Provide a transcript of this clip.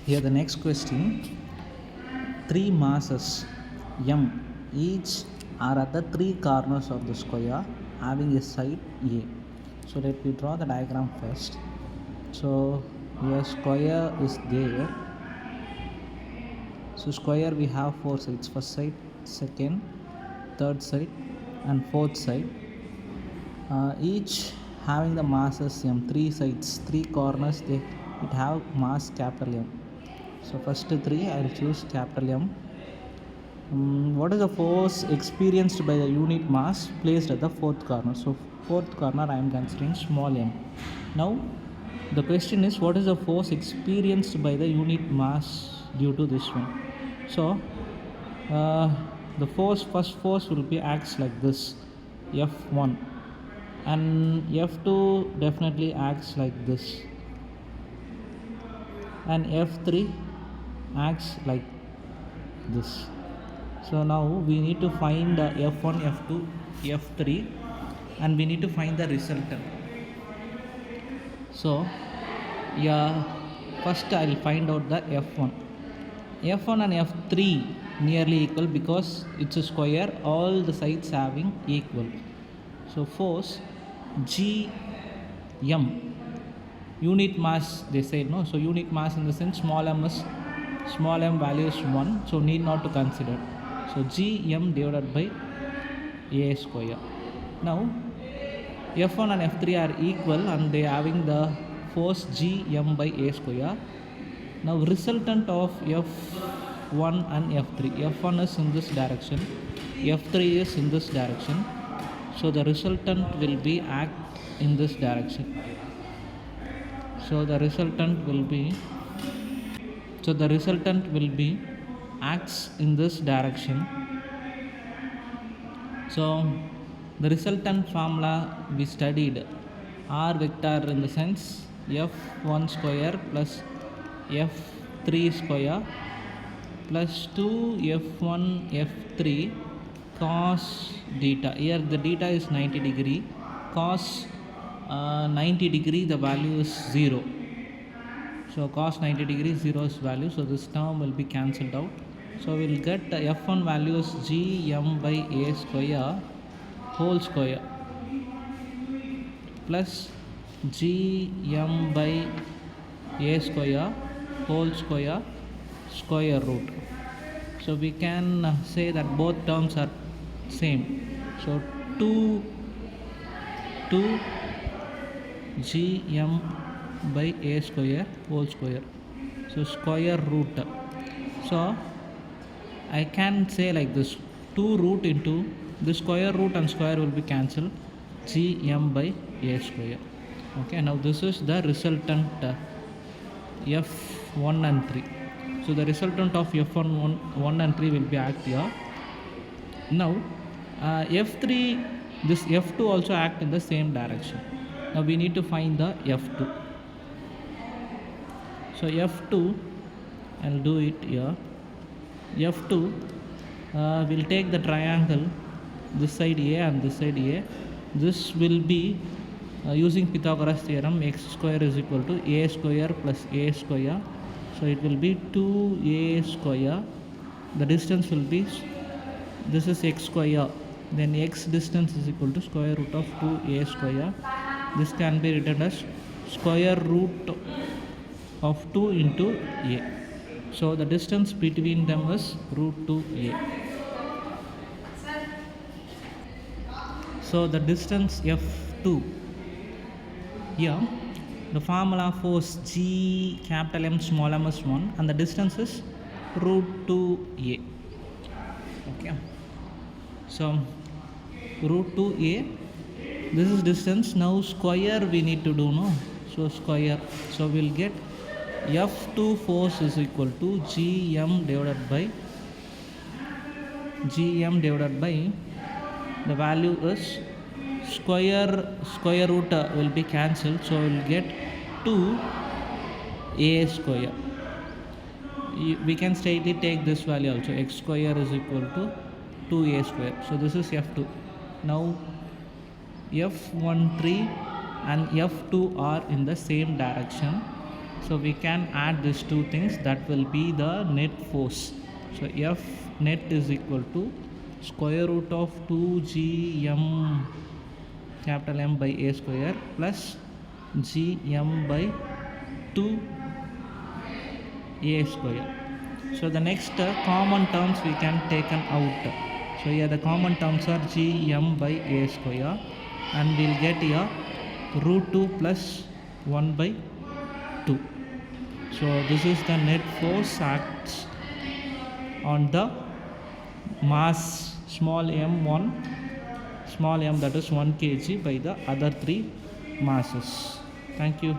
Here the next question. Three masses m each are at the three corners of the square having a side A. So let me draw the diagram first. So here square is there. So square we have four sides: first side, second, third side and fourth side, each having the masses m, three sides, three corners, it have mass capital M. So first three I'll choose capital M. What is the force experienced by the unit mass placed at the fourth corner? So fourth corner I am considering small m. Now the question is, what is the force experienced by the unit mass due to this one? So the first force will be acts like this, F1, and F2 definitely acts like this, and F3 acts like this. So now we need to find F1, F2, F3, and we need to find the resultant. So first I'll find out the F1. F1 and F3 nearly equal because it's a square, all the sides having equal. So force Gm, unit mass they say, no, so unit mass in the sense small m value is 1, so need not to consider. So Gm divided by A square. Now F1 and F3 are equal and they having the force Gm by A square. Now resultant of F1 and F3, F1 is in this direction, F3 is in this direction, so the resultant will be act in this direction. So the resultant will be acts in this direction. So the resultant formula we studied, R vector in the sense F1 square plus F3 square plus 2F1 F3 cos theta. Here the theta is 90 degree, cos 90 degree the value is 0. So cos 90 degree 0 is value, so this term will be cancelled out. So we'll get F1 value is Gm by A square whole square plus Gm by A square whole square square root. So we can say that both terms are same. So 2 Gm by A square whole square, so square root. So I can say like this, 2 root into the square root and square will be cancelled, Gm by A square. Okay, now this is the resultant F1 and 3. So the resultant of F1 1 and 3 will be act here. Now F3, this F2 also act in the same direction. Now we need to find the F2. So F2, I'll do it here. F2 will take the triangle, this side A and this side A. This will be using Pythagoras theorem, x square is equal to A square plus A square. So it will be 2A square. The distance will be, this is x square, then x distance is equal to square root of 2A square. This can be written as square root of 2 into A. So the distance between them is root 2A. So the distance F2, here the formula force G capital M small m is 1 and the distance is root 2A. Okay, so root 2A, this is distance. Now square we need to do, no? So square, so we'll get F2 force is equal to Gm divided by the value is square root will be cancelled, so we'll get 2A square. We can straightly take this value also, x square is equal to 2A square. So this is F2. Now F13 and F2 are in the same direction. So we can add these two things, that will be the net force. So F net is equal to square root of 2gm capital M by A square plus gm by 2 A square. So the next common terms we can taken out. So here the common terms are gm by A square, and we'll get here root 2 plus 1 by 2. So this is the net force acts on the mass small m1, small m, that is 1 kg, by the other three masses. Thank you.